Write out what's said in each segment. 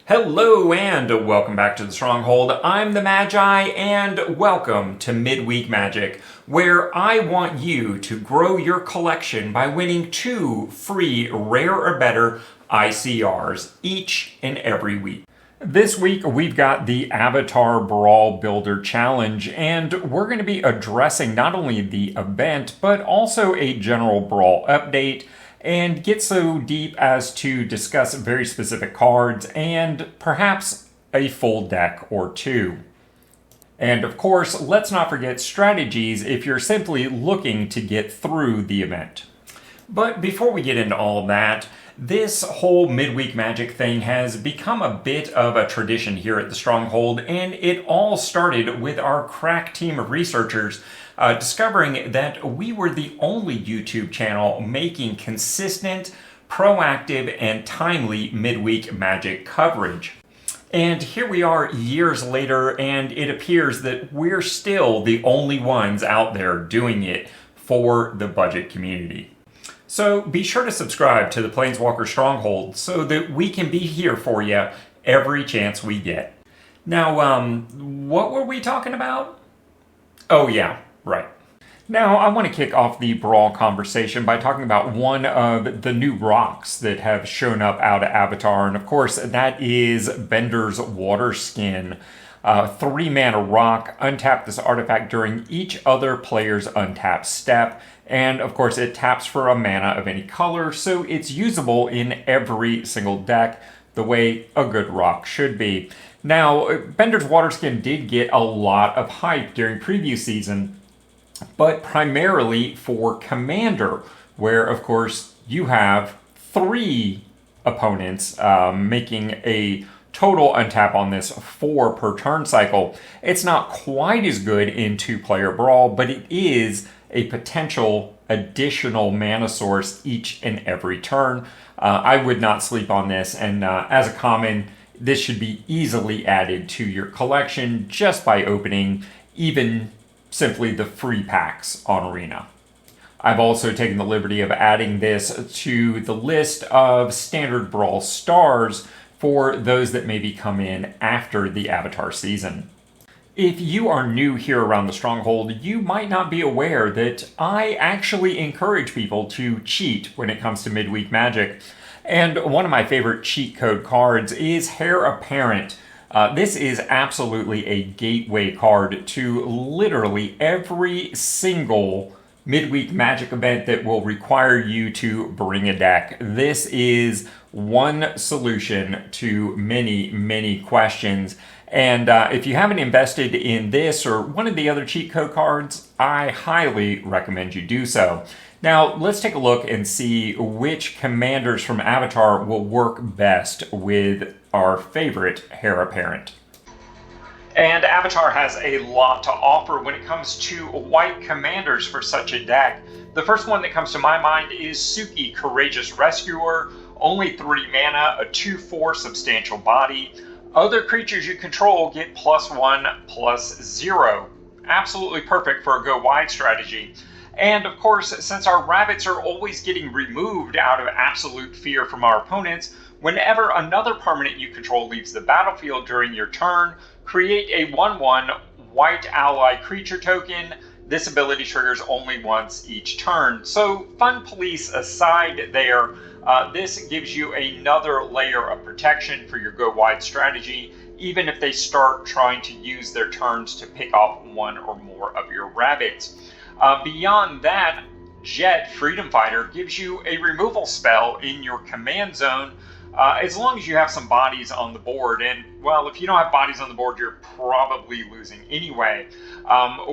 Hello and welcome back to the Stronghold. I'm the Magi and welcome to Midweek Magic, where I want you to grow your collection by winning 2 free rare or better ICRs each and every week. This week we've got the Avatar Brawl Builder Challenge, and we're going to be addressing not only the event but also a general Brawl update and get so deep as to discuss very specific cards and perhaps a full deck or two. And of course, let's not forget strategies if you're simply looking to get through the event. But before we get into all of that, this whole Midweek Magic thing has become a bit of a tradition here at the Stronghold, and it all started with our crack team of researchers discovering that we were the only YouTube channel making consistent, proactive, and timely Midweek Magic coverage. And here we are years later, and it appears that we're still the only ones out there doing it for the budget community. So be sure to subscribe to the Planeswalker Stronghold so that we can be here for you every chance we get. Now, what were we talking about? Oh yeah, right. Now, I want to kick off the Brawl conversation by talking about one of the new rocks that have shown up out of Avatar, and of course, that is Bender's Water Skin. 3-mana rock, untap this artifact during each other player's untap step, and of course it taps for a mana of any color, so it's usable in every single deck the way a good rock should be. Now, Bender's Water Skin did get a lot of hype during preview season, but primarily for Commander, where of course you have 3 opponents making a total untap on this 4 per turn cycle. It's not quite as good in 2-player Brawl, but it is a potential additional mana source each and every turn. I would not sleep on this, and as a common, this should be easily added to your collection just by opening even simply the free packs on Arena. I've also taken the liberty of adding this to the list of standard Brawl stars for those that maybe come in after the Avatar season. If you are new here around the Stronghold, you might not be aware that I actually encourage people to cheat when it comes to Midweek Magic. And one of my favorite cheat code cards is Heir Apparent. This is absolutely a gateway card to literally every single Midweek Magic event that will require you to bring a deck. This is one solution to many, many questions. And if you haven't invested in this or one of the other cheat code cards, I highly recommend you do so. Now, let's take a look and see which commanders from Avatar will work best with our favorite Heir Apparent. And Avatar has a lot to offer when it comes to white commanders for such a deck. The first one that comes to my mind is Suki, Courageous Rescuer. Only 3 mana, a 2/4 substantial body. Other creatures you control get +1/+0. Absolutely perfect for a go wide strategy. And of course, since our rabbits are always getting removed out of absolute fear from our opponents, whenever another permanent you control leaves the battlefield during your turn, create a 1/1 white ally creature token. This ability triggers only once each turn. So fun police aside there, this gives you another layer of protection for your go wide strategy, even if they start trying to use their turns to pick off one or more of your rabbits. Beyond that, Jet, Freedom Fighter, gives you a removal spell in your command zone as long as you have some bodies on the board. And, well, if you don't have bodies on the board, you're probably losing anyway.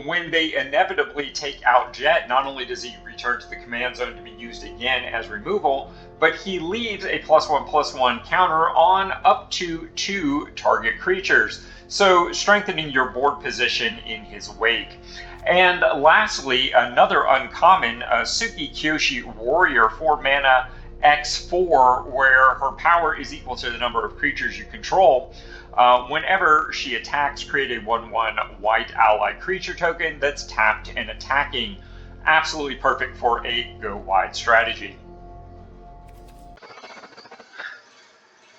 When they inevitably take out Jet, not only does he return to the command zone to be used again as removal, but he leaves a +1/+1 counter on up to 2 target creatures, so strengthening your board position in his wake. And lastly, another uncommon, Suki Kyoshi Warrior, 4 mana, X4, where her power is equal to the number of creatures you control. Whenever she attacks, create a 1/1 white ally creature token that's tapped and attacking. Absolutely perfect for a go wide strategy.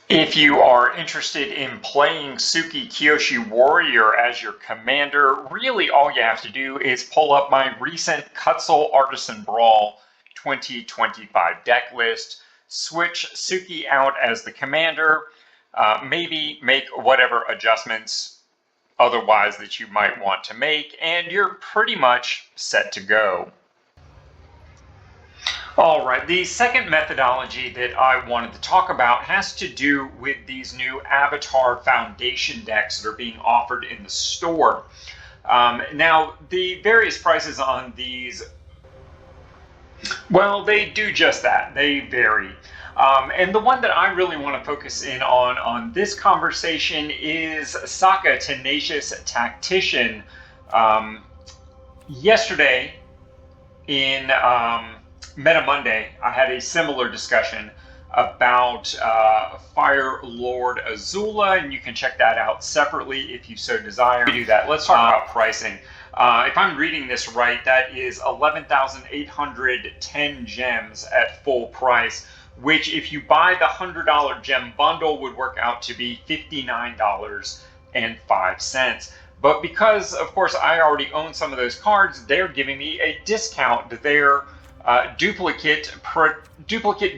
If you are interested in playing Suki Kyoshi Warrior as your commander, really all you have to do is pull up my recent Kutzel Artisan Brawl 2025 deck list, switch Suki out as the commander, maybe make whatever adjustments otherwise that you might want to make, and you're pretty much set to go. All right, the second methodology that I wanted to talk about has to do with these new Avatar Foundation decks that are being offered in the store. Now, the various prices on these, well, they do just that. They vary. And the one that I really want to focus in on this conversation is Sokka, Tenacious Tactician. Yesterday in Meta Monday, I had a similar discussion about Fire Lord Azula, and you can check that out separately if you so desire. To do that, let's talk about pricing. If I'm reading this right, that is 11,810 gems at full price, which if you buy the $100 gem bundle would work out to be $59.05. But because, of course, I already own some of those cards, they're giving me a discount. Their duplicate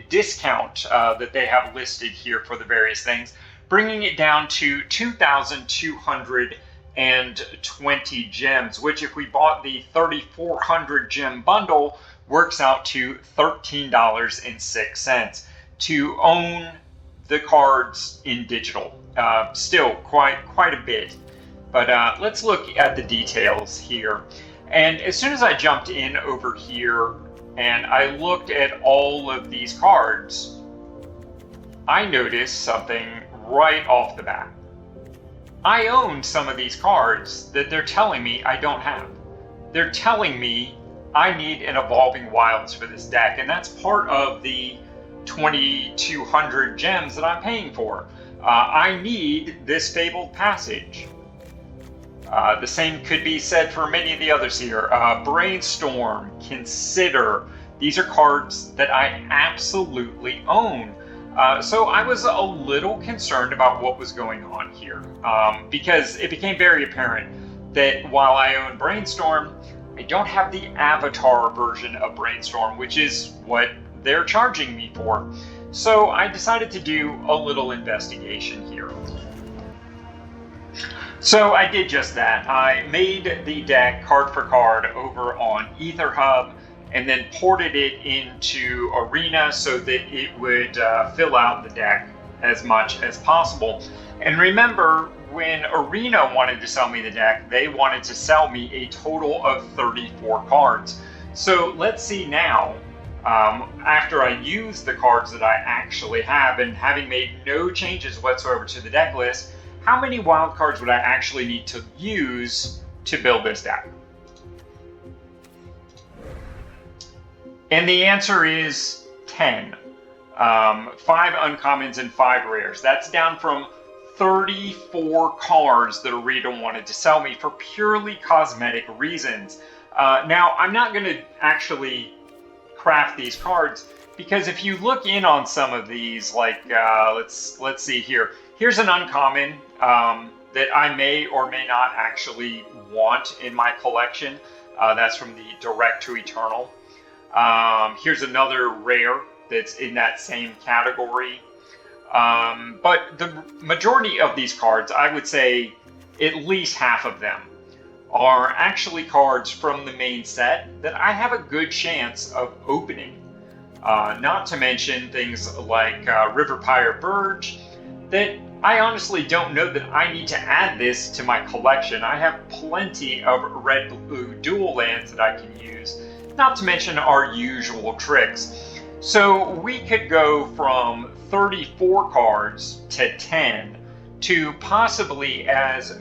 discount that they have listed here for the various things, bringing it down to 2,220 gems, which if we bought the 3,400 gem bundle, works out to $13.06 to own the cards in digital. Still quite a bit. But let's look at the details here. And as soon as I jumped in over here and I looked at all of these cards, I noticed something right off the bat. I own some of these cards that they're telling me I don't have. They're telling me I need an Evolving Wilds for this deck, and that's part of the 2,200 gems that I'm paying for. I need this Fabled Passage. The same could be said for many of the others here. Brainstorm, Consider. These are cards that I absolutely own. So I was a little concerned about what was going on here, because it became very apparent that while I own Brainstorm, I don't have the Avatar version of Brainstorm, which is what they're charging me for. So I decided to do a little investigation here. So I did just that. I made the deck card for card over on Aetherhub and then ported it into Arena so that it would fill out the deck as much as possible. And remember, when Arena wanted to sell me the deck, they wanted to sell me a total of 34 cards. So let's see now, after I use the cards that I actually have and having made no changes whatsoever to the deck list, how many wild cards would I actually need to use to build this deck? And the answer is 10. 5 uncommons and 5 rares. That's down from 34 cards that Arena wanted to sell me for purely cosmetic reasons. Now, I'm not going to actually craft these cards, because if you look in on some of these, like, let's see here. Here's an uncommon that I may or may not actually want in my collection. That's from the Direct to Eternal. Here's another rare that's in that same category. But the majority of these cards, I would say at least half of them, are actually cards from the main set that I have a good chance of opening. Not to mention things like River Pirate Burge, that I honestly don't know that I need to add this to my collection. I have plenty of red-blue dual lands that I can use, not to mention our usual tricks. So we could go from 34 cards to 10 to possibly as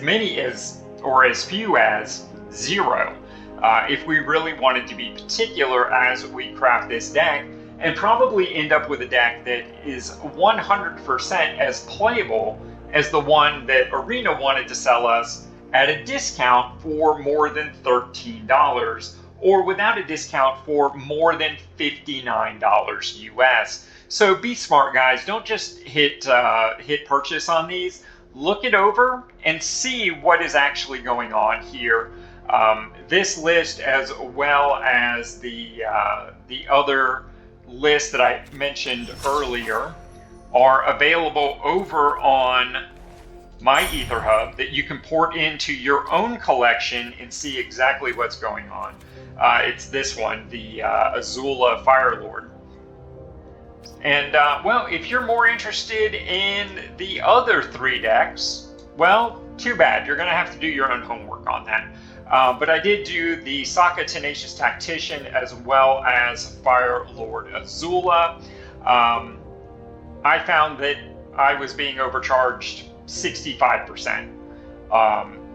many as, or as few as, 0. If we really wanted to be particular as we craft this deck, and probably end up with a deck that is 100% as playable as the one that Arena wanted to sell us at a discount for more than $13, or without a discount for more than $59 US. So be smart, guys. Don't just hit purchase on these. Look it over and see what is actually going on here. This list, as well as the other list that I mentioned earlier, are available over on my Aetherhub that you can port into your own collection and see exactly what's going on. It's this one, the Azula Firelord. And, well, if you're more interested in the other 3 decks, well, too bad. You're going to have to do your own homework on that. But I did do the Sokka Tenacious Tactician as well as Firelord Azula. I found that I was being overcharged 65%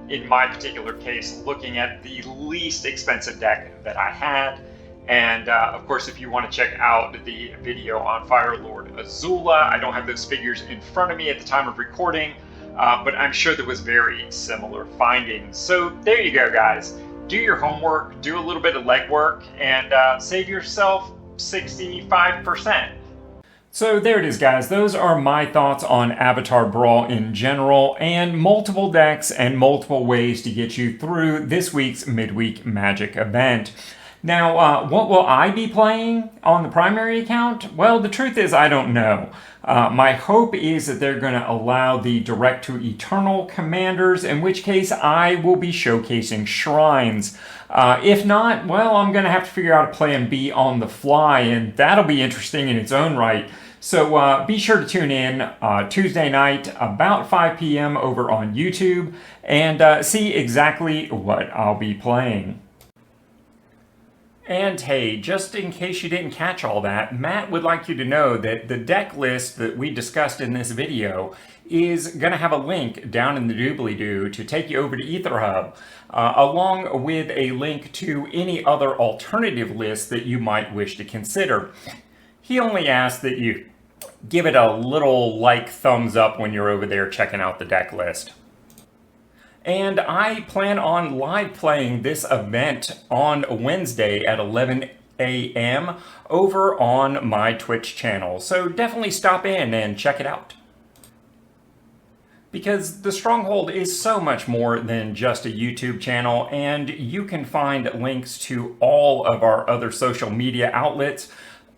in my particular case, looking at the least expensive deck that I had. And of course, if you want to check out the video on Firelord Azula, I don't have those figures in front of me at the time of recording, but I'm sure there was very similar findings. So there you go, guys. Do your homework, do a little bit of legwork, and save yourself 65%. So there it is, guys. Those are my thoughts on Avatar Brawl in general, and multiple decks and multiple ways to get you through this week's midweek Magic event. Now, what will I be playing on the primary account? Well, the truth is I don't know. My hope is that they're going to allow the Direct to Eternal commanders, in which case I will be showcasing shrines. If not, well, I'm going to have to figure out a plan B on the fly, and that'll be interesting in its own right. So be sure to tune in Tuesday night about 5 p.m. over on YouTube and see exactly what I'll be playing. And hey, just in case you didn't catch all that, Matt would like you to know that the deck list that we discussed in this video is going to have a link down in the doobly-doo to take you over to Aetherhub, along with a link to any other alternative lists that you might wish to consider. He only asks that you give it a little thumbs up when you're over there checking out the deck list. And I plan on live playing this event on Wednesday at 11 a.m. over on my Twitch channel. So definitely stop in and check it out. Because the Stronghold is so much more than just a YouTube channel, and you can find links to all of our other social media outlets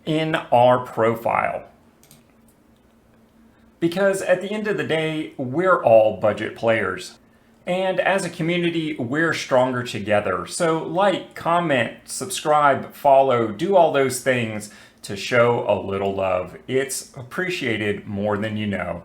in our profile. Because at the end of the day, we're all budget players. And as a community, we're stronger together. So like, comment, subscribe, follow, do all those things to show a little love. It's appreciated more than you know.